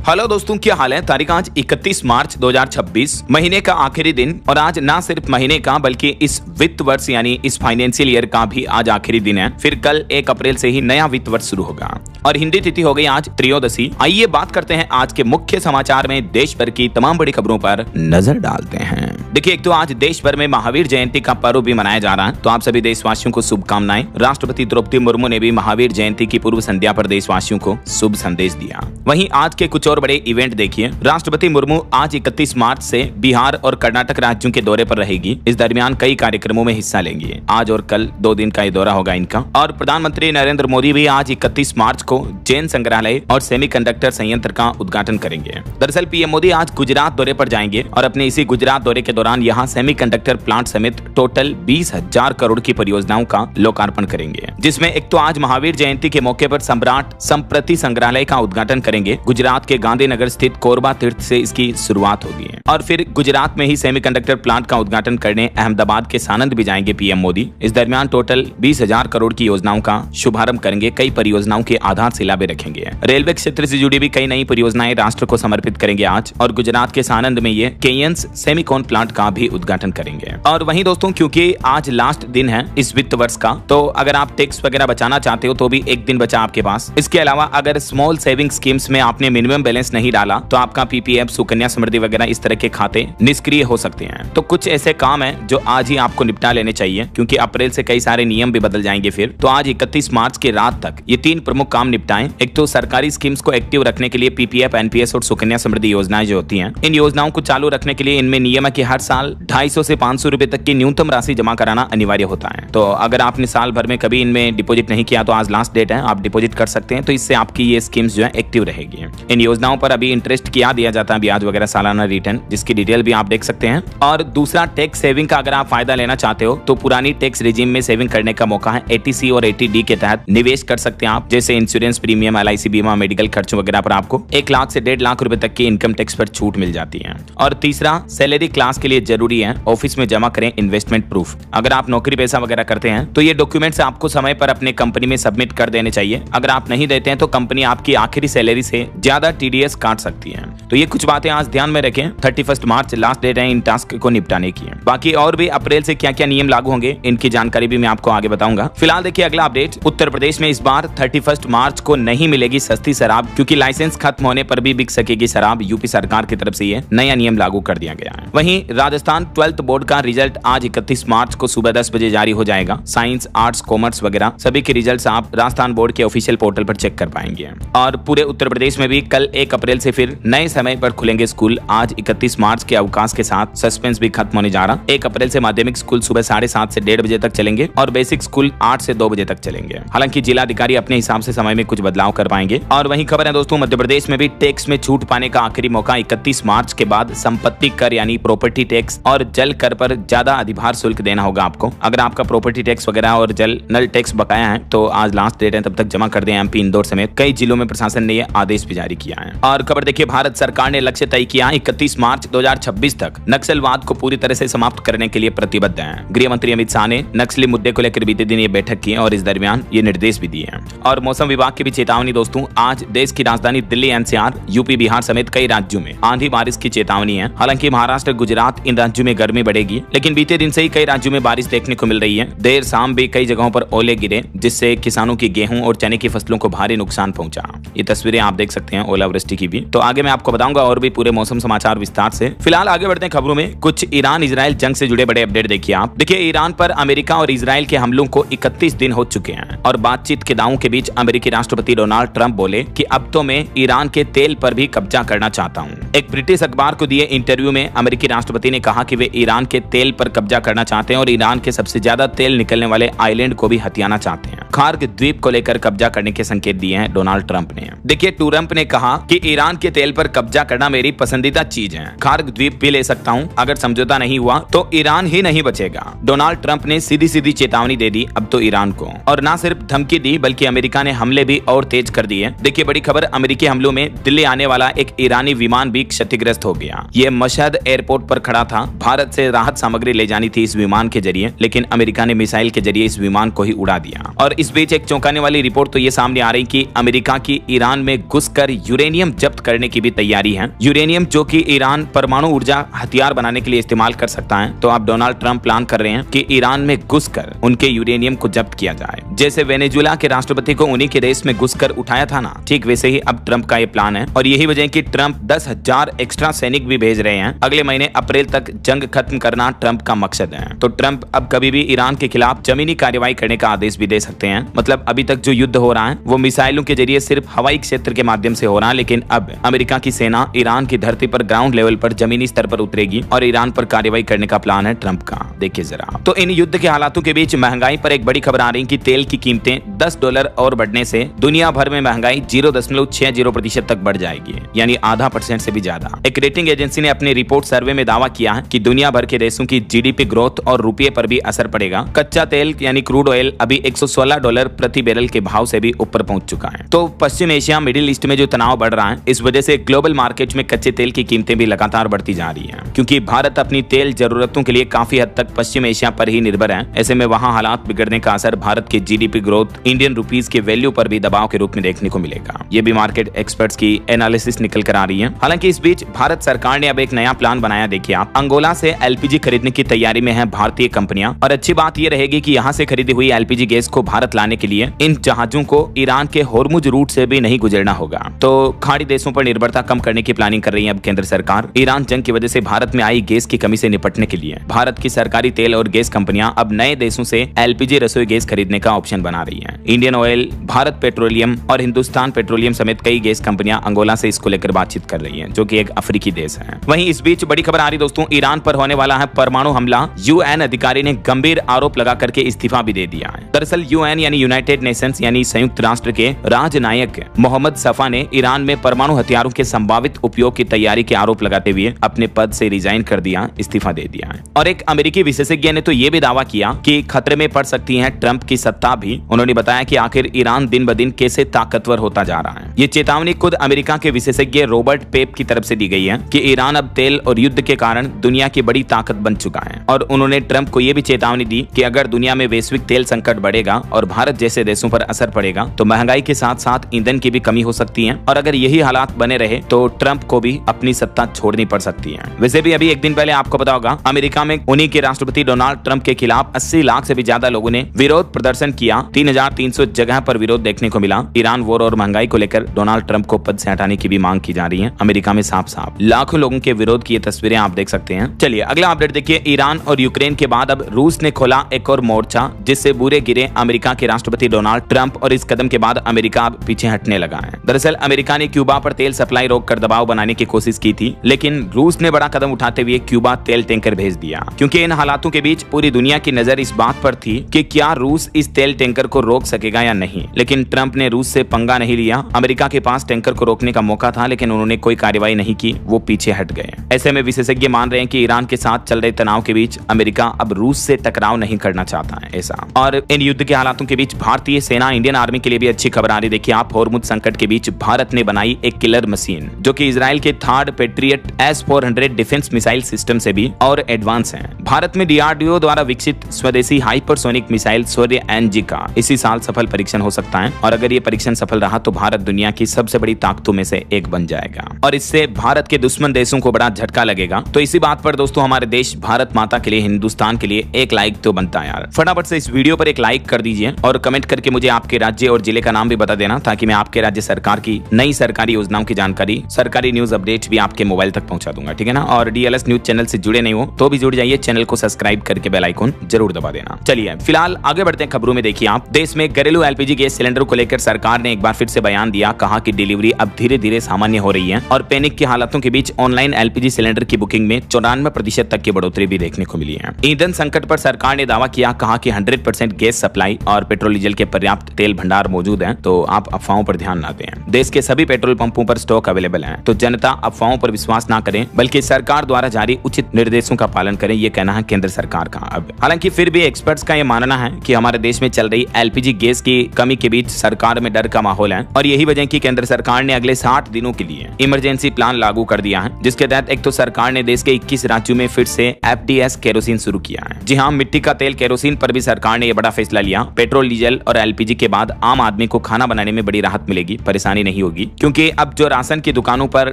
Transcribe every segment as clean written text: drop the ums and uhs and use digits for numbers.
Hello दोस्तों, क्या हाल है। तारीख आज 31 मार्च 2026, महीने का आखिरी दिन। और आज ना सिर्फ महीने का बल्कि इस वित्त वर्ष यानी इस फाइनेंशियल ईयर का भी आज आखिरी दिन है। फिर कल 1 अप्रैल से ही नया वित्त वर्ष शुरू होगा और हिंदी तिथि हो गई आज त्रयोदशी। आइए बात करते हैं आज के मुख्य समाचार में देश भर की तमाम बड़ी खबरों पर नजर डालते हैं। देखिए, एक तो आज देश भर में महावीर जयंती का पर्व भी मनाया जा रहा है, तो आप सभी देशवासियों को शुभकामनाएं। राष्ट्रपति द्रौपदी मुर्मू ने भी महावीर जयंती की पूर्व संध्या पर देशवासियों को शुभ संदेश दिया। वहीं आज के कुछ और बड़े इवेंट देखिए। राष्ट्रपति मुर्मू आज 31 मार्च से बिहार और कर्नाटक राज्यों के दौरे पर रहेगी। इस दरमियान कई कार्यक्रमों में हिस्सा लेंगी। आज और कल 2 दिन का ये दौरा होगा इनका। और प्रधानमंत्री नरेंद्र मोदी भी आज 31 मार्च को जैन संग्रहालय और सेमीकंडक्टर संयंत्र का उद्घाटन करेंगे। दरअसल पीएम मोदी आज गुजरात दौरे पर जाएंगे और अपने इसी गुजरात दौरे के दौरान यहाँ सेमीकंडक्टर प्लांट समेत टोटल 20,000 करोड़ की परियोजनाओं का लोकार्पण करेंगे, जिसमें एक तो आज महावीर जयंती के मौके पर सम्राट संप्रति संग्रहालय का उद्घाटन करेंगे। गुजरात के गांधीनगर स्थित कोरबा तीर्थ से इसकी शुरुआत होगी और फिर गुजरात में ही सेमीकंडक्टर प्लांट का उद्घाटन करने अहमदाबाद के सानंद भी जाएंगे पीएम मोदी। इस दरमियान टोटल 20,000 करोड़ की योजनाओं का शुभारंभ करेंगे। कई परियोजनाओं की आधारशिला भी रखेंगे। रेलवे क्षेत्र से जुड़ी भी कई नई परियोजनाएं राष्ट्र को समर्पित करेंगे आज। और गुजरात के सानंद में ये केयंस सेमीकॉन प्लांट का भी उद्घाटन करेंगे। और वहीं दोस्तों, क्योंकि आज लास्ट दिन है इस वित्त वर्ष का, तो अगर आप टैक्स वगैरह बचाना चाहते हो तो भी एक दिन बचा आपके पास। इसके अलावा अगर स्मॉल सेविंग स्कीम्स में आपने मिनिमम बैलेंस नहीं डाला तो आपका पीपीएफ, सुकन्या समृद्धि वगैरह इस तरह के खाते निष्क्रिय हो सकते हैं। तो कुछ ऐसे काम है जो आज ही आपको निपटा लेने चाहिए, क्योंकि अप्रैल से कई सारे नियम भी बदल जाएंगे फिर। तो आज 31 मार्च की रात तक ये 3 प्रमुख काम निपटाएं। एक तो सरकारी स्कीम्स को एक्टिव रखने के लिए पीपीएफ, एनपीएस और सुकन्या समृद्धि योजनाएं जो होती हैं, इन योजनाओं को चालू रखने के लिए इनमें नियम है कि हर साल 250 से 500 रुपए तक की न्यूनतम राशि जमा कराना अनिवार्य होता है। तो अगर आपने साल भर में कभी इनमें डिपॉजिट नहीं किया तो आज लास्ट डेट है, आप डिपॉजिट कर सकते हैं। तो इससे आपकी ये स्कीम्स जो है एक्टिव रहेगी। इन योजनाओं पर अभी इंटरेस्ट क्या दिया जाता है, ब्याज वगैरह, सालाना रिटर्न, जिसकी डिटेल भी आप देख सकते हैं। और दूसरा, टैक्स सेविंग का अगर आप फायदा लेना चाहते हो तो पुरानी टैक्स रिजीम में सेविंग करने का मौका है। 80C और 80D के तहत निवेश कर सकते हैं आप, जैसे इंश्योरेंस प्रीमियम, LIC बीमा, मेडिकल खर्च वगैरह पर आपको 1 लाख से 1.5 लाख रुपए तक की इनकम टैक्स पर छूट मिल जाती है। और तीसरा, सैलरी क्लास के लिए जरूरी है ऑफिस में जमा करें इन्वेस्टमेंट प्रूफ। अगर आप नौकरी पेशा वगैरह करते हैं तो ये डॉक्यूमेंट्स आपको समय पर अपने कंपनी में सबमिट कर देने चाहिए। अगर आप नहीं देते हैं तो कंपनी आपकी आखिरी सैलरी से ज्यादा TDS काट सकती है। तो ये कुछ बातें आज ध्यान में रखें। 31 मार्च लास्ट डेट है इन टास्क को निपटाने की। बाकी और भी अप्रैल से क्या क्या नियम लागू होंगे इनकी जानकारी भी मैं आपको आगे बताऊंगा। फिलहाल देखिए अगला अपडेट। उत्तर प्रदेश में इस बार 31 मार्च को नहीं मिलेगी सस्ती शराब, क्योंकि लाइसेंस खत्म होने पर भी बिक सकेगी शराब। यूपी सरकार की तरफ से ये नया नियम लागू कर दिया गया है। वहीं राजस्थान 12th बोर्ड का रिजल्ट आज 31 मार्च को सुबह 10 बजे जारी हो जाएगा। साइंस, आर्ट्स, कॉमर्स वगैरह सभी के रिजल्ट आप राजस्थान बोर्ड के ऑफिशियल पोर्टल पर चेक कर पाएंगे। और पूरे उत्तर प्रदेश में भी कल 1 अप्रैल से फिर नए समय पर खुलेंगे स्कूल। आज 31 मार्च के अवकाश के साथ सस्पेंस भी खत्म होने जा रहा। 1 अप्रैल से माध्यमिक स्कूल सुबह 7:30 से 1:30 बजे तक चलेंगे और बेसिक स्कूल 8 से 2 बजे तक चलेंगे। हालांकि जिलाधिकारी अपने हिसाब से समय में कुछ बदलाव कर पाएंगे। और वहीं खबर है दोस्तों, मध्य प्रदेश में भी टैक्स में छूट पाने का आखिरी मौका 31 मार्च के बाद संपत्ति कर यानी प्रॉपर्टी टैक्स और जल कर पर ज्यादा अधिभार शुल्क देना होगा आपको। अगर आपका प्रॉपर्टी टैक्स वगैरह और जल नल टैक्स बकाया है तो आज लास्ट डेट है, तब तक जमा कर दें। MP इंदौर समेत कई जिलों में प्रशासन ने यह आदेश भी जारी किया है। और खबर देखिए, भारत सरकार ने लक्ष्य तय किया 31 मार्च 2026 तक नक्सलवाद को पूरी तरह से समाप्त करने के लिए प्रतिबद्ध है। गृह मंत्री अमित शाह ने नक्सली मुद्दे को लेकर बीते दिन ये बैठक की और इस दरमियान ये निर्देश भी दिए हैं। और मौसम विभाग की भी चेतावनी दोस्तों, आज देश की राजधानी दिल्ली, NCR, यूपी, बिहार समेत कई राज्यों में आंधी बारिश की चेतावनी है। हालांकि महाराष्ट्र, गुजरात इन राज्यों में गर्मी बढ़ेगी, लेकिन बीते दिन से ही कई राज्यों में बारिश देखने को मिल रही है। देर शाम भी कई जगहों पर ओले गिरे, जिससे किसानों की गेहूं और चने की फसलों को भारी नुकसान पहुंचा। ये तस्वीरें आप देख सकते हैं ओलावृष्टि की भी। तो आगे मैं आपको बताऊंगा और भी पूरे मौसम समाचार विस्तार से। फिलहाल आगे बढ़ते हैं खबरों में। कुछ ईरान इजराइल जंग से जुड़े बड़े अपडेट देखिए आप। देखिए, ईरान पर अमेरिका और इजराइल के हमलों को 31 दिन हो चुके हैं और बातचीत के दावों के बीच अमेरिकी राष्ट्रपति डोनाल्ड ट्रंप बोले कि अब तो मैं ईरान के तेल पर भी कब्जा करना चाहता हूं। एक ब्रिटिश अखबार को दिए इंटरव्यू में अमेरिकी राष्ट्रपति ने कहा कि वे ईरान के तेल पर कब्जा करना चाहते हैं और ईरान के सबसे ज्यादा तेल निकलने वाले आइलैंड को भी हथियाना चाहते हैं। खार्ग द्वीप को लेकर कब्जा करने के संकेत दिए हैं डोनाल्ड ट्रंप ने। देखिए, ट्रंप ने कहा कि ईरान के तेल पर कब्जा करना मेरी पसंदीदा चीज है। खार्ग द्वीप भी ले सकता हूं। अगर समझौता नहीं हुआ तो ईरान ही नहीं बचेगा। डोनाल्ड ट्रंप ने सीधी सीधी चेतावनी दे दी अब तो ईरान को। और न सिर्फ धमकी दी बल्कि अमेरिका ने हमले हमले भी और तेज कर दिए। देखिए बड़ी खबर, अमेरिकी हमलों में दिल्ली आने वाला एक ईरानी विमान भी क्षतिग्रस्त हो गया। ये मशहद एयरपोर्ट पर खड़ा था। भारत से राहत सामग्री ले जानी थी इस विमान के जरिए, लेकिन अमेरिका ने मिसाइल के जरिए इस विमान को ही उड़ा दिया। और इस बीच एक चौंकाने वाली रिपोर्ट तो ये सामने आ रही कि अमेरिका की ईरान में घुसकर यूरेनियम जब्त करने की भी तैयारी है। यूरेनियम जो कि ईरान परमाणु ऊर्जा हथियार बनाने के लिए इस्तेमाल कर सकता है। तो अब डोनाल्ड ट्रंप प्लान कर रहे हैं कि ईरान में घुसकर उनके यूरेनियम को जब्त किया जाए। जैसे वेनेजुएला के राष्ट्रपति को उन्हीं के देश में घुसकर उठाया था ना, ठीक वैसे ही अब ट्रंप का ये प्लान है। और यही वजह है कि ट्रंप 10,000 एक्स्ट्रा सैनिक भी भेज रहे हैं। अगले महीने अप्रैल तक जंग खत्म करना ट्रंप का मकसद है। तो ट्रंप अब कभी भी ईरान के खिलाफ जमीनी कार्रवाई करने का आदेश भी दे सकते हैं। मतलब अभी तक जो युद्ध हो रहा है वो मिसाइलों के जरिए सिर्फ हवाई क्षेत्र के माध्यम से हो रहा है, लेकिन अब अमेरिका की सेना ईरान की धरती पर ग्राउंड लेवल पर जमीनी स्तर पर उतरेगी और ईरान पर कार्रवाई करने का प्लान है ट्रंप का। देखिए जरा। तो इन युद्ध के हालातों के बीच महंगाई पर एक बड़ी खबर आ रही है कि तेल की कीमतें $10 और बढ़ने से दुनिया भर में महंगाई 0.60% तक बढ़ जाएगी, यानी आधा % से भी ज्यादा। एक रेटिंग एजेंसी ने अपनी रिपोर्ट सर्वे में दावा किया है कि दुनिया भर के देशों की जीडीपी ग्रोथ और रुपये पर भी असर पड़ेगा। कच्चा तेल यानी क्रूड ऑयल अभी $116 प्रति बैरल के भाव से भी ऊपर पहुंच चुका है। तो पश्चिम एशिया मिडिल ईस्ट में जो तनाव बढ़ रहा है, इस वजह से ग्लोबल मार्केट में कच्चे तेल की कीमतें भी लगातार बढ़ती जा रही है, क्योंकि भारत अपनी तेल जरूरतों के लिए काफी हद तक पश्चिम एशिया पर ही निर्भर है। ऐसे में वहां हालात बिगड़ने का असर भारत के जीडीपी ग्रोथ, इंडियन रुपीस के वैल्यू पर भी दबाव के रूप में देखने को मिलेगा। ये भी मार्केट एक्सपर्ट्स की एनालिसिस निकल कर आ रही है। हालांकि इस बीच भारत सरकार ने अब एक नया प्लान बनाया। देखिए आप, अंगोला से एलपीजी खरीदने की तैयारी में है भारतीय कंपनियां। और अच्छी बात यह रहेगी कि यहाँ से खरीदी हुई एलपीजी गैस को भारत लाने के लिए इन जहाजों को ईरान के होर्मुज रूट से भी नहीं गुजरना होगा। तो खाड़ी देशों पर निर्भरता कम करने की प्लानिंग कर रही है अब केंद्र सरकार। ईरान जंग की वजह से भारत में आई गैस की कमी से निपटने के लिए भारत की सरकारी तेल और गैस कंपनियां अब नए देशों से एलपीजी रसोई गैस खरीदने का ऑप्शन बना रही हैं। इंडियन ऑयल, भारत पेट्रोलियम और हिंदुस्तान पेट्रोलियम समेत कई गैस कंपनियां अंगोला से इसको लेकर बातचीत कर रही हैं, जो कि एक अफ्रीकी देश है। वहीं इस बीच बड़ी खबर आ रही दोस्तों, ईरान पर होने वाला है परमाणु हमला। यूएन अधिकारी ने गंभीर आरोप लगा करके इस्तीफा भी दे दिया है। दरअसल यूएन यानी यूनाइटेड नेशंस यानी संयुक्त राष्ट्र के राजनायक मोहम्मद सफा ने ईरान में परमाणु हथियारों के संभावित उपयोग की तैयारी के आरोप लगाते हुए अपने पद से रिजाइन कर दिया, इस्तीफा दे दिया है। और एक अमेरिकी विशेषज्ञ ने तो ये भी दावा किया कि खतरे में पड़ सकती है ट्रंप की सत्ता भी। उन्होंने बताया कि आखिर ईरान दिन ब दिन कैसे ताकतवर होता जा रहा है। ये चेतावनी खुद अमेरिका के विशेषज्ञ रॉबर्ट पेप की तरफ से दी गई है कि ईरान अब तेल और युद्ध के कारण दुनिया की बड़ी ताकत बन चुका है। और उन्होंने ट्रंप को यह भी चेतावनी दी कि अगर दुनिया में वैश्विक तेल संकट बढ़ेगा और भारत जैसे देशों पर असर पड़ेगा तो महंगाई के साथ साथ ईंधन की भी कमी हो सकती है। और अगर यही हालात बने रहे तो ट्रंप को भी अपनी सत्ता छोड़नी पड़ सकती है। वैसे भी अभी एक दिन पहले आपको पता होगा, अमेरिका में उन्हीं के राष्ट्रपति डोनाल्ड ट्रंप के खिलाफ 80 लाख से भी ज्यादा लोगों ने विरोध प्रदर्शन किया। 3300 जगह पर विरोध देखने को मिला। ईरान वॉर और महंगाई को लेकर डोनाल्ड ट्रंप को पद से हटाने की भी मांग की जा रही है। अमेरिका में साफ साफ लाखों लोगों के विरोध की तस्वीरें आप देख सकते हैं। चलिए अगला अपडेट देखिए। ईरान और यूक्रेन के बाद अब रूस ने खोला एक और मोर्चा, जिससे बुरे गिरे अमेरिका के राष्ट्रपति डोनाल्ड ट्रंप। और इस कदम के बाद अमेरिका अब पीछे हटने लगा है। दरअसल अमेरिका ने क्यूबा पर तेल सप्लाई रोककर दबाव बनाने की कोशिश की थी, लेकिन रूस ने बड़ा कदम उठाते हुए क्यूबा तेल टैंकर भेज दिया। क्योंकि इन हालातों के बीच पूरी दुनिया की नजर इस बात पर थी कि क्या रूस इस तेल टैंकर को रोक सकेगा या नहीं। लेकिन ट्रंप ने रूस से पंगा नहीं लिया। अमेरिका के पास टैंकर को रोकने का मौका था, लेकिन उन्होंने कोई कार्रवाई नहीं की, वो पीछे हट गए। ऐसे में विशेषज्ञ मान रहे हैं कि ईरान के साथ चल रहे तनाव के बीच अमेरिका अब रूस से टकराव नहीं करना चाहता है ऐसा। और इन युद्ध के हालातों के बीच भारतीय सेना, इंडियन आर्मी के लिए भी अच्छी खबर आ रही। देखिए आप, होर्मुज संकट के बीच भारत ने बनाई एक किलर मशीन, जो कि इजराइल के third patriot S-400 defence missile system से भी और एडवांस है। भारत में DRDO द्वारा विकसित स्वदेशी हाइपरसोनिक मिसाइल सूर्य NG का इसी साल सफल परीक्षण हो सकता है। और अगर ये परीक्षण सफल रहा तो भारत दुनिया की सबसे बड़ी ताकतों में से एक बन जाएगा और इससे भारत के दुश्मन देशों को बड़ा झटका लगेगा। तो इसी बात पर दोस्तों, हमारे देश भारत माता के लिए, हिंदुस्तान के लिए एक लाइक तो बनता है यार। फटाफट से इस वीडियो पर एक लाइक कर दीजिए और कमेंट करके मुझे आपके राज्य और जिले का नाम भी बता देना, ताकि मैं आपके राज्य सरकार की नई सरकारी योजनाओं की जानकारी, सरकारी न्यूज अपडेट भी आपके मोबाइल तक पहुंचा दूंगा, ठीक है ना। और DLS न्यूज चैनल से जुड़े नहीं हो तो भी जुड़ जाइए, चैनल को सब्सक्राइब करके बेल आइकन जरूर दबा देना। चलिए फिलहाल आगे बढ़ते हैं खबरों में। देखिए आप, देश में घरेलू LPG गैस सिलेंडर को लेकर सरकार ने एक बार फिर से बयान दिया। कहा कि डिलीवरी अब धीरे धीरे सामान्य हो रही है और पैनिक के हालातों के बीच ऑनलाइन LPG सिलेंडर की बुकिंग में 94% तक की बढ़ोतरी भी देखने को मिली है। ईंधन संकट पर सरकार ने दावा किया। कहा कि 100% गैस सप्लाई और पेट्रोल डीजल के पर्याप्त तेल भंडार मौजूद हैं, तो आप अफवाहों पर ध्यान ना दें। देश के सभी पेट्रोल पंपों पर स्टॉक अवेलेबल है, तो जनता अफवाहों पर विश्वास ना करें, बल्कि सरकार द्वारा जारी उचित निर्देशों का पालन करें, ये कहना है केंद्र सरकार का। अब हालांकि फिर भी एक्सपर्ट्स का ये मानना है कि हमारे देश में चल रही एलपीजी गैस की कमी के बीच सरकार में डर का माहौल है और यही वजह की केंद्र सरकार ने अगले 60 दिनों के लिए इमरजेंसी प्लान लागू कर दिया है, जिसके तहत एक तो सरकार ने देश के 21 राज्यों में फिर से एफडीएस केरोसिन शुरू किया है। जी हाँ, मिट्टी का तेल केरोसिन पर भी सरकार ने यह बड़ा फैसला लिया। पेट्रोल, डीजल और एलपीजी के बाद आम आदमी को खाना बनाने में बड़ी राहत मिलेगी, परेशानी नहीं होगी, क्योंकि अब जो राशन की दुकानों पर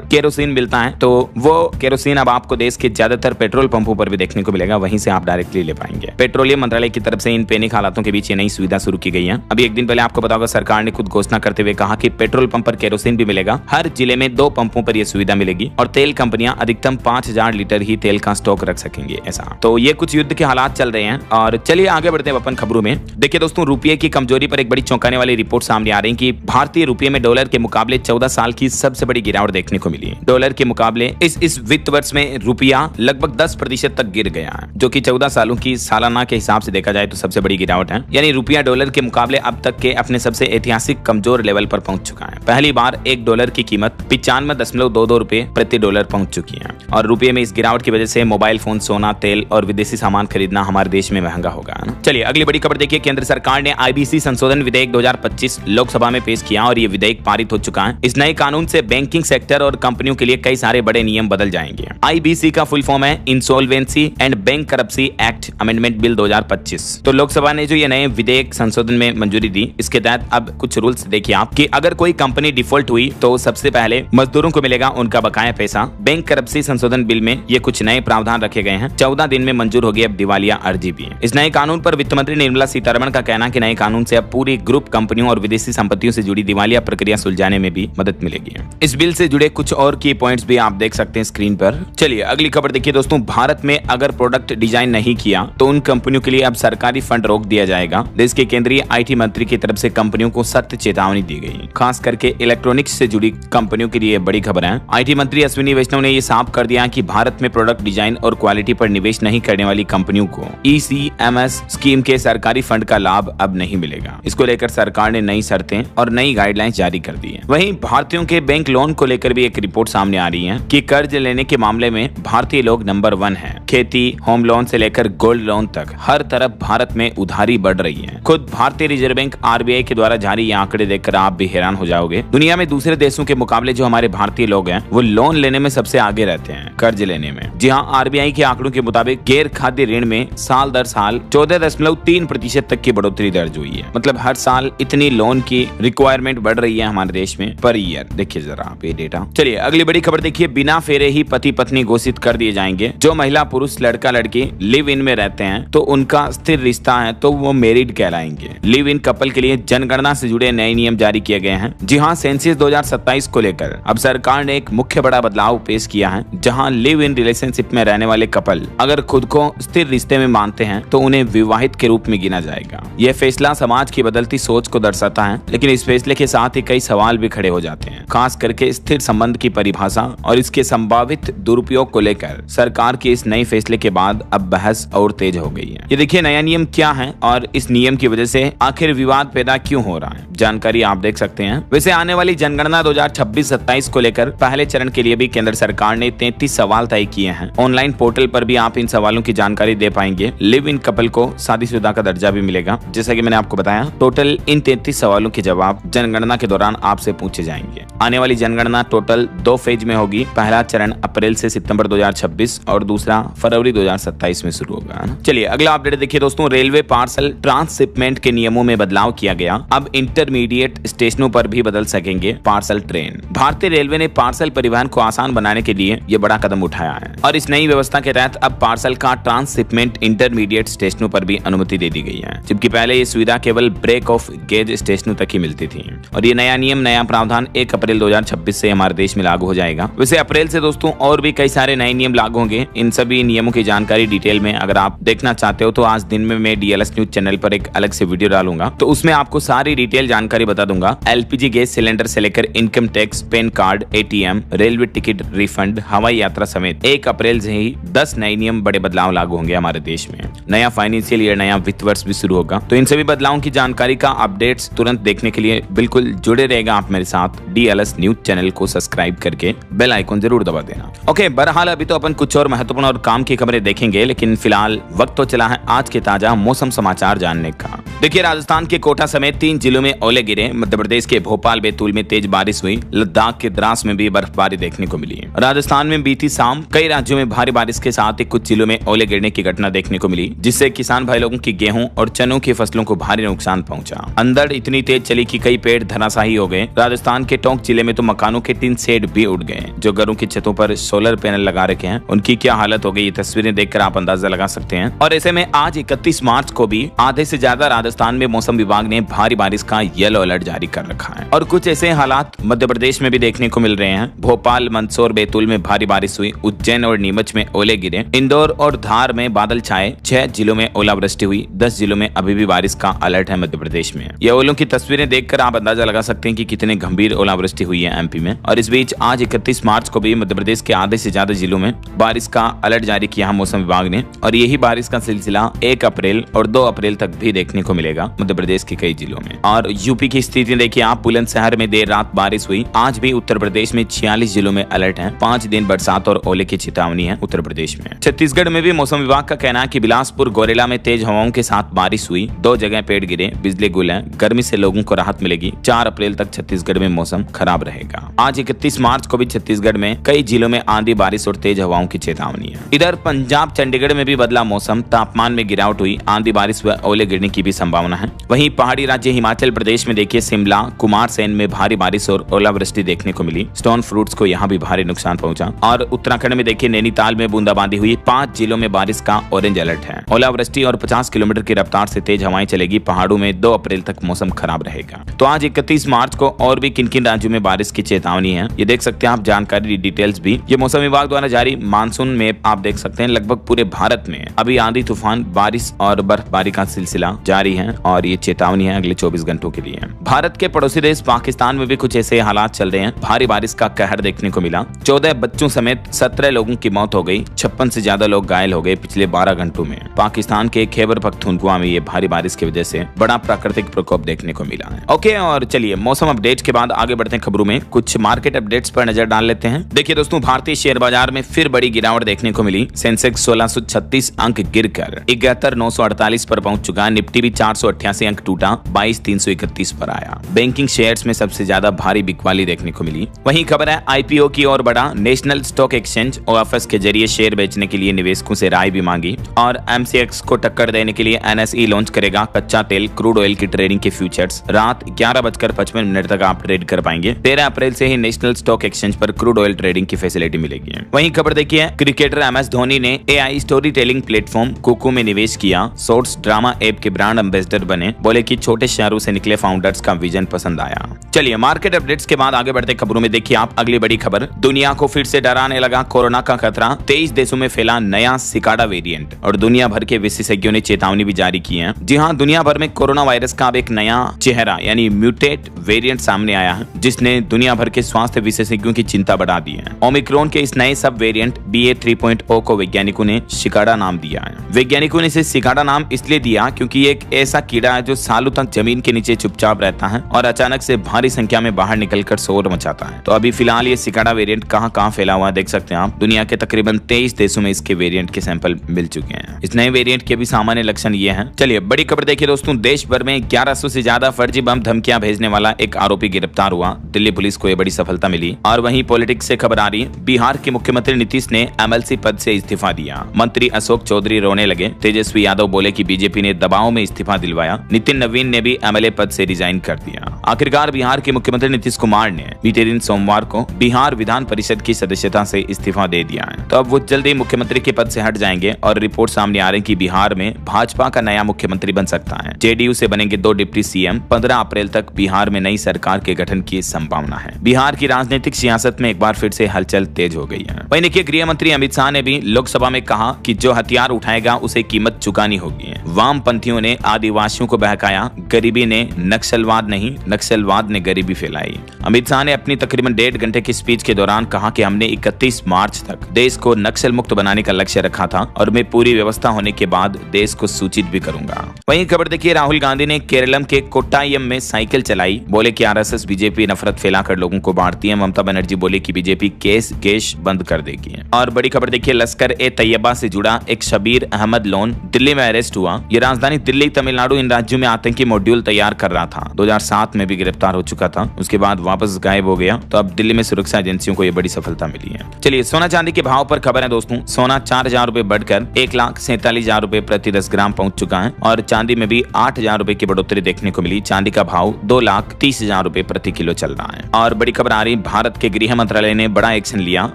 केरोसिन मिलता है तो वो केरोसिन अब आपको देश के ज्यादातर पेट्रोल पंपों पर भी देखने को मिलेगा, वहीं से आप डायरेक्टली ले पाएंगे। पेट्रोलियम मंत्रालय की तरफ से इन पैनिक हालातों के बीच ये नई सुविधा शुरू की गई है। अभी एक दिन पहले आपको पता होगा सरकार ने खुद घोषणा करते हुए कहा कि पेट्रोल पंप पर केरोसिन भी मिलेगा। हर जिले में 2 पंपों पर यह सुविधा मिलेगी और तेल कंपनियां अधिकतम 5000 लीटर ही तेल का स्टॉक रख सकेंगे। ऐसा तो ये कुछ युद्ध के हालात चल रहे हैं। और चलिए आगे बढ़ते हैं अपन खबरों में। देखिए दोस्तों, रुपये की कमजोरी पर एक बड़ी चौंकाने वाली रिपोर्ट सामने आ रही है कि भारतीय रुपये में डॉलर के मुकाबले 14 साल की सबसे बड़ी गिरावट देखने को मिली है। डॉलर के मुकाबले इस वित्त वर्ष में रुपया लगभग 10% तक गिर गया है, जो कि 14 सालों की सालाना के हिसाब से देखा जाए तो सबसे बड़ी गिरावट है। यानी रुपया डॉलर के मुकाबले अब तक के अपने सबसे ऐतिहासिक कमजोर लेवल पर पहुंच चुका है। पहली बार $1 की कीमत 95.22 रुपए प्रति डॉलर पहुंच चुकी है। और रुपये में इस गिरावट की वजह से मोबाइल फोन, सोना, तेल और विदेशी सामान खरीदना हमारे देश में महंगा होगा। चलिए अगली बड़ी खबर देखिए। केंद्र सरकार ने आईबीसी संशोधन विधेयक 2025 लोकसभा में पेश किया और ये विधेयक पारित हो चुका है। इस नए कानून से बैंकिंग सेक्टर और कंपनियों के लिए कई सारे बड़े नियम बदल जाएंगे। आईबीसी का फुल फॉर्म है insolvency and bank करप्सी act amendment bill 2025। तो लोकसभा ने जो ये नए विधेयक संशोधन में मंजूरी दी, इसके तहत अब कुछ रूल्स देखिए आप कि अगर कोई कंपनी डिफॉल्ट हुई तो सबसे पहले मजदूरों को मिलेगा उनका बकाया पैसा। बैंक करप्सी संशोधन बिल में ये कुछ नए प्रावधान रखे गए हैं। 14 दिन में मंजूर होगी अब दिवालिया अर्जी भी। इस नए कानून पर वित्त मंत्री निर्मला सीतारमण का कहना है कि नए कानून से अब पूरी ग्रुप कंपनियों और विदेशी संपत्तियों से जुड़ी दिवालिया प्रक्रिया सुलझाने में भी मदद मिलेगी। इस बिल से जुड़े कुछ और की पॉइंट्स भी आप देख सकते हैं स्क्रीन पर। चलिए अगली खबर देखिए दोस्तों। भारत में अगर प्रोडक्ट डिजाइन नहीं किया तो उन कंपनियों के लिए अब सरकारी फंड रोक दिया जाएगा। देश के केंद्रीय आईटी मंत्री की तरफ से कंपनियों को सख्त चेतावनी दी गई, खास करके इलेक्ट्रॉनिक्स से जुड़ी कंपनियों के लिए बड़ी खबर है। आईटी मंत्री अश्विनी वैष्णव ने यह साफ कर दिया कि भारत में प्रोडक्ट डिजाइन और क्वालिटी पर निवेश नहीं करने वाली कंपनियों को ईसीएमएस स्कीम के सरकारी फंड का लाभ अब नहीं मिलेगा। इसको लेकर सरकार ने नई शर्तें और नई गाइडलाइंस जारी कर दी है। वहीं भारतीयों के बैंक लोन को लेकर भी एक रिपोर्ट सामने आ रही है कि कर्ज लेने के मामले में भारतीय लोग नंबर 1 है। खेती, होम लोन से लेकर गोल्ड लोन तक हर तरफ भारत में उधारी बढ़ रही है। खुद भारतीय रिजर्व बैंक आरबीआई के द्वारा जारी ये आंकड़े देखकर आप भी हैरान हो जाओगे। दुनिया में दूसरे देशों के मुकाबले जो हमारे भारतीय लोग हैं वो लोन लेने में सबसे आगे रहते हैं, कर्ज लेने में। जी हाँ, आरबीआई के आंकड़ों के मुताबिक गैर खाद्य ऋण में साल दर साल 14.3% तक की बढ़ोतरी दर्ज हुई है। मतलब हर साल इतनी लोन की रिक्वायरमेंट बढ़ रही है हमारे देश में पर ईयर। देखिए जरा आप ये डेटा। चलिए अगली बड़ी खबर देखिए। बिना फेरे ही पति पत्नी घोषित कर दिए जाएंगे। जो महिला पुरुष लड़का लड़की लिव इन में रहते हैं तो उनका स्थिर रिश्ता है तो वो मैरिड कहलाएंगे। लिव इन कपल के लिए जनगणना से जुड़े नए नियम जारी किए गए हैं। जी हाँ, सेंसस 2027 को लेकर अब सरकार ने एक मुख्य बड़ा बदलाव पेश किया है, जहाँ लिव इन रिलेशनशिप में रहने वाले कपल अगर खुद को स्थिर रिश्ते में मानते हैं तो उन्हें विवाहित के रूप में गिना जाएगा। यह फैसला समाज की बदलती सोच को दर्शाता है, लेकिन इस फैसले के साथ ही कई सवाल भी खड़े हो जाते हैं, खास करके स्थिर संबंध की परिभाषा और इसके संभावित दुरुपयोग को लेकर। सरकार के इस नए फैसले के बाद अब बहस और तेज हो गई है। ये देखिए नया नियम क्या है और इस नियम की वजह से आखिर विवाद पैदा क्यों हो रहा है, जानकारी आप देख सकते हैं। वैसे आने वाली जनगणना 2026-27 को लेकर पहले चरण के लिए भी केंद्र सरकार ने 33 सवाल तय किए हैं। ऑनलाइन पोर्टल पर भी आप इन सवालों की जानकारी दे पाएंगे। लिव इन कपल को शादीशुदा का दर्जा भी मिलेगा। जैसा कि मैंने आपको बताया, टोटल इन 33 सवालों के जवाब जनगणना के दौरान आपसे पूछे जाएंगे। आने वाली जनगणना टोटल 2 फेज में होगी। पहला चरण अप्रैल से सितंबर 2026 और दूसरा फरवरी 2027 में शुरू होगा। चलिए अगला अपडेट देखिए दोस्तों। रेलवे पार्सल ट्रांसशिपमेंट के नियमों में बदलाव किया गया। अब इंटरमीडिएट स्टेशनों पर भी बदल सकेंगे पार्सल ट्रेन। भारतीय रेलवे ने पार्सल परिवहन को आसान बनाने के लिए ये बड़ा कदम उठाया है और इस नई व्यवस्था के तहत अब पार्सल का ट्रांसशिपमेंट इंटरमीडिएट स्टेशनों पर भी अनुमति दे दी गई है, जबकि पहले ये सुविधा केवल ब्रेक ऑफ गेज स्टेशनों तक ही मिलती थी। और ये नया नियम, नया प्रावधान 1 अप्रैल 2026 से हमारे देश में लागू हो जाएगा। वैसे अप्रैल से दोस्तों और भी कई सारे नए नियम लागू होंगे। इन सभी नियमों की जानकारी डिटेल में अगर आप देखना चाहते हो तो आज दिन में मैं डीएलएस न्यूज चैनल पर एक अलग से वीडियो डालूंगा, तो उसमें आपको सारी डिटेल जानकारी बता दूंगा। एलपीजी गैस सिलेंडर से लेकर income tax, pan card, ATM, railway ticket refund, हवाई यात्रा समेत 1 अप्रैल से ही 10 नए नियम, बड़े बदलाव लागू होंगे हमारे देश में। नया फाइनेंशियल ईयर, नया वित्त वर्ष भी शुरू होगा। तो इन सभी बदलावों की जानकारी का अपडेट्स तुरंत देखने के लिए बिल्कुल जुड़े रहेगा आप मेरे साथ। डीएलएस न्यूज चैनल को सब्सक्राइब करके बेल आइकन जरूर दबा देना। ओके, बहरहाल अभी तो अपन कुछ और महत्वपूर्ण और काम की खबरें देखेंगे, लेकिन फिलहाल वक्त तो चला है आज के ताजा मौसम समाचार जानने रखा। देखिए, राजस्थान के कोटा समेत 3 जिलों में ओले गिरे। मध्य प्रदेश के भोपाल बैतूल में तेज बारिश हुई। लद्दाख के द्रास में भी बर्फबारी देखने को मिली। राजस्थान में बीती शाम कई राज्यों में भारी बारिश के साथ ही कुछ जिलों में ओले गिरने की घटना देखने को मिली, जिससे किसान भाई लोगों की गेहूं और चनों की फसलों को भारी नुकसान पहुंचा। अंधड़ इतनी तेज चली कि कई पेड़ धराशायी हो गए। राजस्थान के टोंक जिले में तो मकानों के टिन शेड भी उड़ गए। जो घरों की छतों पर सोलर पैनल लगा रखे हैं, उनकी क्या हालत हो गई, ये तस्वीरें देखकर आप अंदाजा लगा सकते हैं। और ऐसे में आज 31 मार्च को भी आधे से ज्यादा राजस्थान में मौसम विभाग ने भारी बारिश का येलो अलर्ट जारी कर रखा है। और कुछ ऐसे हालात मध्य प्रदेश में भी देखने को मिल रहे हैं। भोपाल, मंदसौर, बैतूल में भारी बारिश हुई। उज्जैन और नीमच में ओले गिरे। इंदौर और धार में बादल छाए। 6 जिलों में ओलावृष्टि हुई। 10 जिलों में अभी भी बारिश का अलर्ट है मध्य प्रदेश में। ये ओलों की तस्वीरें देखकर आप अंदाजा लगा सकते हैं कि कितने गंभीर ओलावृष्टि हुई है एमपी में। और इस बीच आज 31 मार्च को भी मध्य प्रदेश के आधे से ज्यादा जिलों में बारिश का अलर्ट जारी किया मौसम विभाग ने। और यही बारिश का सिलसिला 1 अप्रैल और 2 अप्रैल तक भी देखने को मिलेगा मध्य प्रदेश के कई जिलों में। और यूपी की स्थिति देखिए आप, बुलंदशहर में देर रात बारिश हुई। आज भी उत्तर प्रदेश में 46 जिलों में अलर्ट है। 5 दिन बरसात और ओले की चेतावनी है उत्तर प्रदेश में। छत्तीसगढ़ में भी मौसम विभाग का कहना है कि बिलासपुर, गोरेला में तेज हवाओं के साथ बारिश हुई। 2 जगह पेड़ गिरे, बिजली गुल है। गर्मी से लोगों को राहत मिलेगी। 4 अप्रैल तक छत्तीसगढ़ में मौसम खराब रहेगा। आज 31 मार्च को भी छत्तीसगढ़ में कई जिलों में आंधी, बारिश और तेज हवाओं की चेतावनी है। इधर पंजाब, चंडीगढ़ में भी बदला मौसम। तापमान में गिरावट हुई। आंधी, बारिश व ओले गिरने की भी संभावना है। वहीं पहाड़ी राज्य हिमाचल प्रदेश में देखिए शिमला, कुमारसैन में भारी बारिश और ओलावृष्टि देखने को मिली। स्टोन फ्रूट्स को यहाँ भी भारी नुकसान पहुंचा। और उत्तराखंड में देखिए नैनीताल में बूंदाबांदी हुई। 5 जिलों में बारिश का ऑरेंज अलर्ट है। ओलावृष्टि और 50 किलोमीटर की रफ्तार से तेज हवाएं चलेगी। पहाड़ों में 2 अप्रैल तक मौसम खराब रहेगा। तो आज 31 मार्च को और भी किन किन राज्यों में बारिश की चेतावनी है, ये देख सकते हैं आप। जानकारी डिटेल्स भी ये मौसम विभाग द्वारा जारी मानसून में आप देख सकते हैं। लगभग पूरे भारत में अभी आंधी, तूफान, बारिश और बर्फबारी का सिलसिला जारी है। और ये चेतावनी है अगले 24 घंटों के लिए। भारत के पड़ोसी देश पाकिस्तान में भी कुछ ऐसे हालात चल रहे हैं। भारी बारिश का कहर देखने को मिला। 14 बच्चों समेत 17 लोगों की मौत हो गई। 56 से ज्यादा लोग घायल हो गए पिछले 12 घंटों में। पाकिस्तान के खैबर पख्तूनख्वा में ये भारी बारिश की वजह से बड़ा प्राकृतिक प्रकोप देखने को मिला है। ओके, और चलिए मौसम अपडेट के बाद आगे बढ़ते हैं खबरों में। कुछ मार्केट अपडेट्स पर नजर डाल लेते हैं। देखिए दोस्तों, भारतीय शेयर बाजार में फिर बड़ी गिरावट देखने को मिली। सेंसेक्स 1636 अंक गिरकर 71948 पर पहुंच चुका। निफ्टी भी 488 अंक टूटा, 22331 पर आया। बैंकिंग शेयर्स में सबसे ज्यादा भारी बिकवाली देखने को मिली। वहीं खबर है आईपीओ की ओर बढ़ा। नेशनल स्टॉक एक्सचेंज ओएफएस के जरिए शेयर बेचने के लिए निवेशकों से राय भी मांगी। और एमसीएक्स को टक्कर देने के लिए एनएसई लॉन्च करेगा कच्चा तेल, क्रूड ऑयल की ट्रेडिंग के फ्यूचर्स। रात 11:55 तक आप ट्रेड कर पाएंगे। 13 अप्रैल से ही नेशनल स्टॉक एक्सचेंज पर क्रूड ऑयल ट्रेडिंग की फैसिलिटी मिलेगी। वहीं खबर देखिए, क्रिकेटर एमएस धोनी ने AI story telling platform Kuku में निवेश किया। शॉर्ट्स ड्रामा ऐप के ब्रांड एम्बेसडर बने। बोले कि छोटे शहरों से निकले फाउंडर्स का विजन पसंद आया। चलिए मार्केट अपडेट्स के बाद आगे बढ़ते खबरों में देखिए आप अगली बड़ी खबर। दुनिया को फिर से डराने लगा कोरोना का खतरा। 23 देशों में फैला नया सिकाडा वेरिएंट। और दुनिया भर के विशेषज्ञों ने चेतावनी भी जारी की है। जी हाँ, दुनिया भर में कोरोना वायरस का अब एक नया चेहरा यानी म्यूटेट वेरिएंट सामने आया है, जिसने दुनिया भर के स्वास्थ्य विशेषज्ञों की चिंता बढ़ा दी है। ओमिक्रॉन के इस नए सब वेरिएंट BA.3.0 को वैज्ञानिकों ने सिकाडा नाम दिया है। वैज्ञानिकों ने इसे सिकाडा नाम इसलिए दिया क्योंकि ये एक ऐसा कीड़ा है जो सालों तक जमीन के नीचे चुपचाप रहता है और अचानक से भारी संख्या में बाहर निकलकर शोर मचाता है। तो अभी फिलहाल ये सिकाडा वेरिएंट कहां फैला हुआ है देख सकते हैं आप। दुनिया के तकरीबन 23 देशों में इसके वेरिएंट के सैंपल मिल चुके हैं। इस नए वेरिएंट के भी सामान्य लक्षण ये हैं। चलिए बड़ी खबर देखिए दोस्तों, देश भर में 1100 से ज्यादा फर्जी बम धमकियां भेजने वाला एक आरोपी गिरफ्तार हुआ। दिल्ली पुलिस को यह बड़ी सफलता मिली। और वहीं पॉलिटिक्स से खबर आ रही है, बिहार के मुख्यमंत्री नीतीश ने एमएलसी पद से इस्तीफा दिया। मंत्री अशोक चौधरी रोने लगे। तेजस्वी यादव बोले कि बीजेपी ने दबाव में इस्तीफा दिलवाया। नितिन नवीन ने भी एमएलए पद से रिजाइन कर दिया। आखिरकार बिहार के मुख्यमंत्री नीतीश कुमार ने बीते दिन सोमवार को बिहार विधान परिषद की सदस्यता से इस्तीफा दे दिया है। तो अब वो जल्दी मुख्यमंत्री के पद से हट जाएंगे और रिपोर्ट सामने आ रही है कि बिहार में भाजपा का नया मुख्यमंत्री बन सकता है। जेडीयू से बनेंगे 2 डिप्टी सीएम। 15 अप्रैल तक बिहार में नई सरकार के गठन की संभावना है। बिहार की राजनीतिक सियासत में एक बार फिर से हलचल तेज हो गई है। वहीं देखिए, गृह मंत्री अमित शाह ने भी लोकसभा में कहा कि जो हथियार उठाएगा उसे कीमत चुकानी होगी। वामपंथियों ने आदिवासियों को बहकाया। गरीबी ने नक्सलवाद नहीं, नक्सलवाद ने गरीबी फैलाई। अमित शाह ने अपनी तकरीबन 1.5 घंटे की स्पीच के दौरान कहा कि हमने 31 मार्च तक देश को नक्सल मुक्त बनाने का लक्ष्य रखा था और मैं पूरी व्यवस्था होने के बाद देश को सूचित भी करूंगा। वहीं खबर देखिए, राहुल गांधी ने केरलम के कोट्टायम में साइकिल चलाई। बोले कि आरएसएस बीजेपी नफरत फैलाकर लोगों को बांटती है। ममता बनर्जी बोली कि बीजेपी गैस बंद कर देगी। और बड़ी खबर देखिए, लश्कर ए तैयबा से जुड़ा एक शबीर अहमद लोन दिल्ली में अरेस्ट हुआ। ये राजधानी राजधानी दिल्ली, तमिलनाडु इन राज्यों में आतंकी मॉड्यूल तैयार कर रहा था। 2007 में भी गिरफ्तार हो चुका था, उसके बाद वापस गायब हो गया। तो अब दिल्ली में सुरक्षा एजेंसियों को यह बड़ी सफलता मिली है। चलिए सोना चांदी के भाव पर खबर है दोस्तों। सोना 4,000 रुपए बढ़कर 1,47,000 रुपए प्रति 10 ग्राम पहुंच चुका है और चांदी में भी 8,000 रुपए की बढ़ोतरी देखने को मिली। चांदी का भाव 2,30,000 रुपए प्रति किलो चल रहा है। और बड़ी खबर आ रही, भारत के गृह मंत्रालय ने बड़ा एक्शन लिया,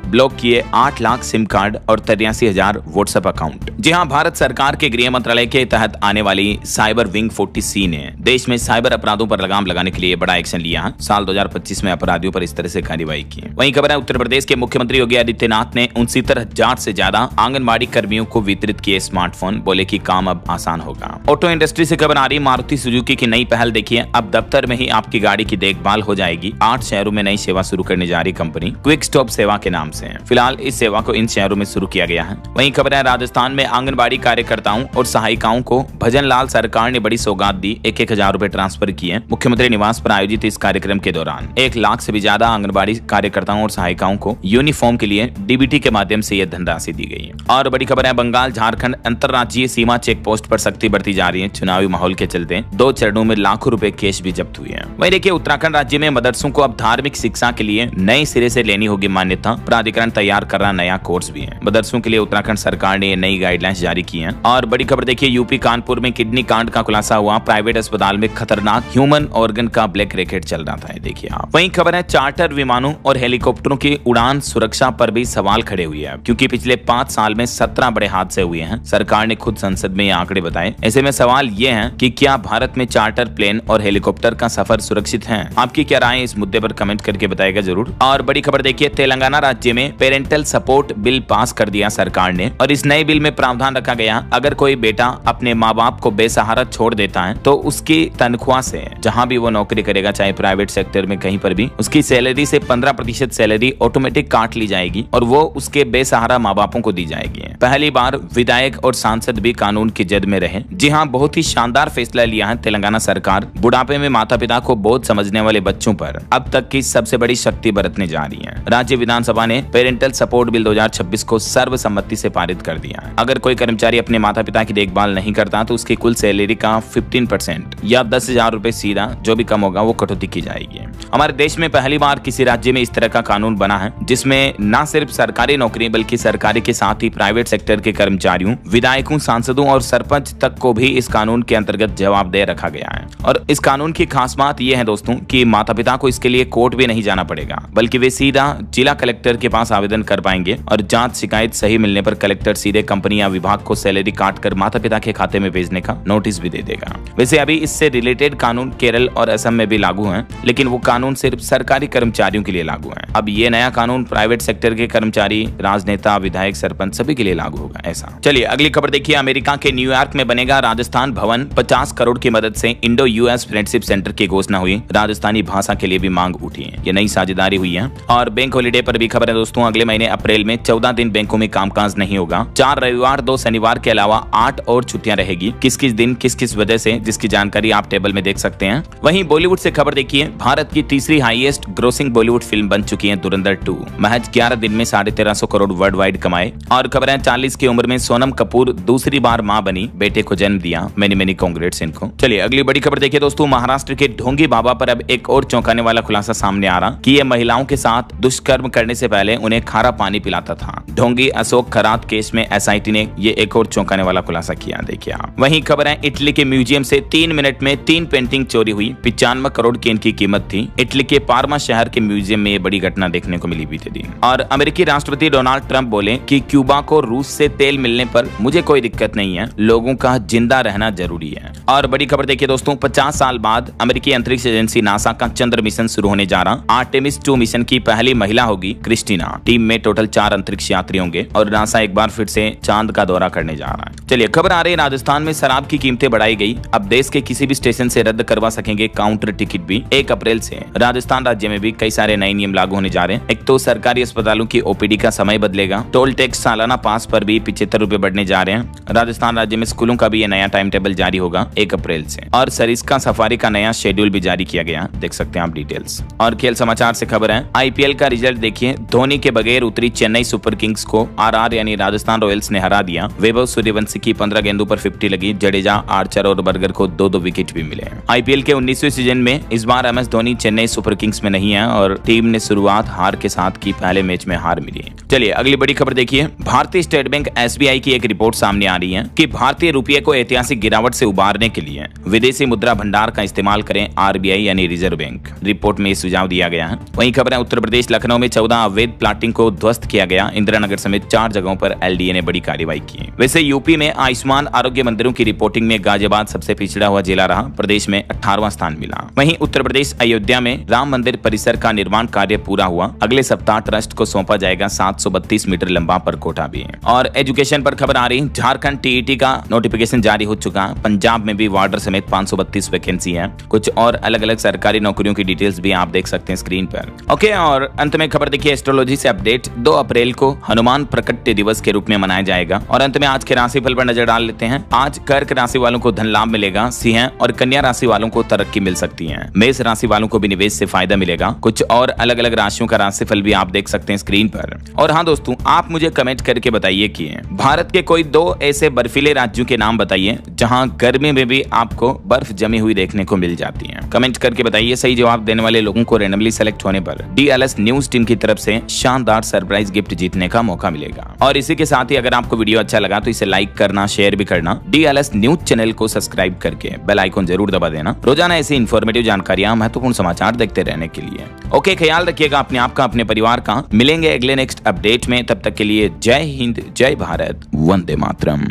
ब्लॉक किए 8 लाख सिम कार्ड और 83,000 व्हाट्सएप अकाउंट। जी हाँ, भारत सरकार के गृह मंत्रालय के तहत आने वाली साइबर विंग 40C ने देश में साइबर अपराधों पर लगाम लगाने के लिए बड़ा एक्शन लिया है। साल 2025 में अपराधियों पर इस तरह से कार्रवाई की। वहीं खबर है, उत्तर प्रदेश के मुख्यमंत्री योगी आदित्यनाथ ने 69,000 से ज्यादा आंगनबाड़ी कर्मियों को वितरित किए स्मार्टफोन, बोले कि काम अब आसान होगा। ऑटो इंडस्ट्री से खबर आ रही, मारुति सुजुकी की नई पहल देखिए, अब दफ्तर में ही आपकी गाड़ी की देखभाल हो जाएगी। 8 शहरों में नई सेवा शुरू करने जा रही कंपनी क्विक स्टॉप सेवा के नाम से। फिलहाल इस सेवा को इन शहरों में शुरू किया गया है। वहीं खबर है, राजस्थान में आंगनबाड़ी कार्यकर्ताओं और सहायिकाओं को भजन लाल सरकार ने बड़ी सौगात दी, 1,000 रुपए ट्रांसफर किए। मुख्यमंत्री निवास पर आयोजित इस कार्यक्रम के दौरान 1 लाख से भी ज्यादा आंगनबाड़ी कार्यकर्ताओं और सहायिकाओं को यूनिफॉर्म के लिए डीबीटी के माध्यम से यह धनराशि दी गई है। और बड़ी खबर है, बंगाल झारखंड अंतर्राज्यीय सीमा चेक पोस्ट पर सख्ती बढ़ती जा रही है। चुनावी माहौल के चलते 2 चरणों में लाखों रुपए कैश भी जब्त हुए हैं। वहीं देखिए, उत्तराखंड राज्य में मदरसों को अब धार्मिक शिक्षा के लिए नए सिरे से लेनी होगी मान्यता। प्राधिकरण तैयार कर रहा नया कोर्स भी है। मदरसों के लिए उत्तराखंड सरकार ने नई गाइडलाइंस जारी की है। और बड़ी खबर देखिए, यूपी कानपुर में किडनी कांड का खुलासा हुआ। प्राइवेट अस्पताल में खतरनाक ह्यूमन ऑर्गन का ब्लैक रैकेट चल रहा था, देखिए आप। वहीं खबर है, चार्टर विमानों और हेलीकॉप्टरों की उड़ान सुरक्षा पर भी सवाल खड़े हुए हैं, क्योंकि पिछले 5 साल में 17 बड़े हादसे हुए हैं। सरकार ने खुद संसद में ये आंकड़े बताए। ऐसे में सवाल ये है कि क्या भारत में चार्टर प्लेन और हेलीकॉप्टर का सफर सुरक्षित है? आपकी क्या राय है इस मुद्दे पर कमेंट करके बताएगा जरूर। और बड़ी खबर देखिए, तेलंगाना राज्य में पेरेंटल सपोर्ट बिल पास कर दिया सरकार ने। और इस नए बिल में प्रावधान रखा गया, अगर कोई बेटा अपने माँ बाप को बेसहारा छोड़ देता है तो उसकी तनख्वाह से, जहां भी वो नौकरी करेगा, चाहे प्राइवेट सेक्टर में कहीं पर भी, उसकी सैलरी से 15% सैलरी ऑटोमेटिक काट ली जाएगी और वो उसके बेसहारा माँ बापों को दी जाएगी। पहली बार विधायक और सांसद भी कानून की जद में रहे। जी हाँ, बहुत ही शानदार फैसला लिया है तेलंगाना सरकार। बुढ़ापे में माता पिता को बोझ समझने वाले बच्चों पर अब तक की सबसे बड़ी शक्ति बरतने जा रही है। राज्य विधानसभा ने पेरेंटल सपोर्ट बिल 2026 को सर्वसम्मति से पारित कर दिया है। अगर कोई कर्मचारी अपने माता पिता की देखभाल नहीं करता तो उसकी कुल सैलरी का 15% या 10,000 रुपए सीधा, जो भी कम होगा वो कटौती की जाएगी। हमारे देश में पहली बार किसी राज्य में इस तरह का कानून बना है, जिसमें न सिर्फ सरकारी नौकरी बल्कि सरकारी के साथ ही प्राइवेट सेक्टर के कर्मचारियों, विधायकों, सांसदों और सरपंच तक को भी इस कानून के अंतर्गत जवाबदेह रखा गया है। और इस कानून की खास बात यह है दोस्तों कि माता पिता को इसके लिए कोर्ट भी नहीं जाना पड़ेगा, बल्कि वे सीधा जिला कलेक्टर के पास आवेदन कर पाएंगे और जांच शिकायत सही मिलने पर कलेक्टर सीधे कंपनी या विभाग को सैलरी काट कर माता पिता के खाते में भेजने का नोटिस भी दे देगा। वैसे अभी इससे रिलेटेड कानून केरल और असम में भी लागू है, लेकिन वो कानून सिर्फ सरकारी कर्मचारियों के लिए लागू है। अब ये नया कानून प्राइवेट सेक्टर के कर्मचारी, राजनेता, विधायक, सरपंच सभी के लिए लागू होगा। ऐसा चलिए अगली खबर देखिए, अमेरिका के न्यूयॉर्क में बनेगा राजस्थान भवन। 50 करोड़ की मदद से इंडो यूएस फ्रेंडशिप सेंटर की घोषणा हुई। राजस्थानी भाषा के लिए भी मांग उठी है, ये नई साझेदारी हुई है। और बैंक हॉलीडे पर भी खबर है दोस्तों, अगले महीने अप्रैल में 14 दिन बैंकों में कामकाज नहीं होगा। 4 रविवार, 2 शनिवार के अलावा 8 और छुट्टियां रहेगी। किस किस दिन, किस किस वजह से, जिसकी जानकारी आप टेबल में देख सकते हैं। वहीं बॉलीवुड से खबर देखिए, भारत की तीसरी हाईएस्ट ग्रोसिंग बॉलीवुड फिल्म बन चुकी है धुरंधर 2। महज 11 दिन में 1350 करोड़ वर्ल्ड वाइड कमाए। और खबर है, 40 की उम्र में सोनम कपूर दूसरी बार मां बनी, बेटे को जन्म दिया। मेनी कांग्रेट्स इनको। चलिए अगली बड़ी खबर देखिए दोस्तों, महाराष्ट्र के ढोंगी बाबा पर अब एक और चौंकाने वाला खुलासा सामने आ रहा कि ये महिलाओं के साथ दुष्कर्म करने से पहले उन्हें खारा पानी पिलाता था। ढोंगी अशोक खरात केस में एसआईटी ने ये एक और चौंकाने वाला खुलासा किया, देखिए आप। वहीं खबर है, इटली के म्यूजियम से 3 मिनट में 3 पेंटिंग चोरी हुई। 95 करोड़ की इनकी कीमत थी। इटली के पार्मा शहर के म्यूजियम में ये बड़ी घटना देखने को मिली बीते दिन। और अमेरिकी राष्ट्रपति डोनाल्ड ट्रंप बोले कि क्यूबा को रूस से तेल मिलने पर मुझे कोई दिक्कत नहीं है, लोगों का जिंदा रहना जरूरी है। और बड़ी खबर देखिए दोस्तों, 50 साल बाद अमेरिकी अंतरिक्ष एजेंसी नासा का चंद्र मिशन शुरू होने जा रहा। आर्टेमिस 2 मिशन की पहली महिला होगी क्रिस्टीना। टीम में टोटल 4 अंतरिक्ष यात्री होंगे और नासा एक बार फिर से चांद का दौरा करने जा रहा है। चलिए खबर आ रही है, राजस्थान में शराब की कीमतें बढ़ाई गई। अब देश के किसी भी स्टेशन से रद्द करवा सकेंगे काउंटर टिकट भी। 1 अप्रैल से राजस्थान राज्य में भी कई सारे नए नियम लागू होने जा रहे हैं। एक तो सरकारी अस्पतालों की ओपीडी का समय बदलेगा। टोल टैक्स सालाना पास पर भी 75 रुपए बढ़ने जा रहे हैं। राजस्थान राज्य में स्कूलों का भी ये नया टाइम टेबल जारी होगा 1 अप्रैल से। और सरिस्का सफारी का नया शेड्यूल भी जारी किया गया, देख सकते हैं आप डिटेल्स। और खेल समाचार से खबर है, आईपीएल का रिजल्ट देखिए, धोनी के बगैर उतरी चेन्नई सुपर किंग्स को आरआर यानी राजस्थान रॉयल्स ने हरा दिया। वैभव सूर्यवंशी की 15 गेंदों पर 50 लगी, वहीं जडेजा, आर्चर और बर्गर को 2-2 विकेट भी मिले। आईपीएल के 19वें सीजन में इस बार MS Dhoni Chennai Super Kings में नहीं है और टीम ने शुरुआत हार के साथ की, पहले मैच में हार मिली। चलिए अगली बड़ी खबर देखिए। भारतीय स्टेट बैंक एसबीआई की एक रिपोर्ट सामने आ रही है कि भारतीय रुपये को ऐतिहासिक गिरावट से उबारने के लिए विदेशी मुद्रा भंडार का इस्तेमाल करें आरबीआई यानी रिजर्व बैंक। रिपोर्ट में सुझाव दिया गया है। वहीं खबर है उत्तर प्रदेश लखनऊ में 14 अवैध प्लाटिंग को ध्वस्त किया गया। इंदिरा नगर समेत 4 जगहों पर एलडीए ने बड़ी कार्रवाई की। वैसे यूपी में आयुष्मान आरोग्य मंदिरों की रिपोर्टिंग में गाजियाबाद सबसे पिछड़ा हुआ जिला रहा, प्रदेश में 18वां स्थान मिला। वहीं उत्तर प्रदेश अयोध्या में राम मंदिर परिसर का निर्माण कार्य पूरा हुआ। अगले सप्ताह ट्रस्ट को सौंपा जाएगा 732 मीटर लंबा परकोटा भी। और एजुकेशन पर खबर आ रही, झारखंड टीईटी का नोटिफिकेशन जारी हो चुका। पंजाब में भी वार्डर समेत 532 वैकेंसी है। कुछ और अलग अलग सरकारी नौकरियों की डिटेल्स भी आप देख सकते हैं स्क्रीन पर। ओके, और अंत में खबर देखिए एस्ट्रोलॉजी से अपडेट। 2 अप्रैल को हनुमान प्रकट्य दिवस के रूप में मनाया जाएगा। और अंत में आज के राशिफल पर नजर डाल लेते हैं। आज कर्क राशि वालों को धन लाभ मिलेगा। सिंह और कन्या राशि वालों को तरक्की मिल सकती है। मेष राशि वालों को भी निवेश से फायदा मिलेगा। कुछ और अलग अलग राशियों का राशिफल भी आप देख सकते हैं स्क्रीन पर। और हाँ दोस्तों, आप मुझे कमेंट करके बताइए कि भारत के कोई 2 ऐसे बर्फीले राज्यों के नाम बताइए जहां गर्मी में भी आपको बर्फ जमी हुई देखने को मिल जाती है। कमेंट करके बताइए। सही जवाब देने वाले लोगों को रैंडमली सेलेक्ट होने पर डीएलएस न्यूज टीम की तरफ से शानदार सरप्राइज गिफ्ट जीतने का मौका मिलेगा। और इसी के साथ ही अगर आपको वीडियो अच्छा लगा तो इसे लाइक करना, शेयर भी करना। डीएलएस न्यूज चैनल को सब्सक्राइब करके बेल आइकन जरूर दबा देना रोजाना ऐसी इंफॉर्मेटिव जानकारियां, महत्वपूर्ण समाचार देखते रहने के लिए। ओके, ख्याल रखिएगा अपने आप का, अपने परिवार का। मिलेंगे अगले नेक्स्ट अपडेट में। तब तक के लिए जय हिंद, जय भारत, वंदे मातरम।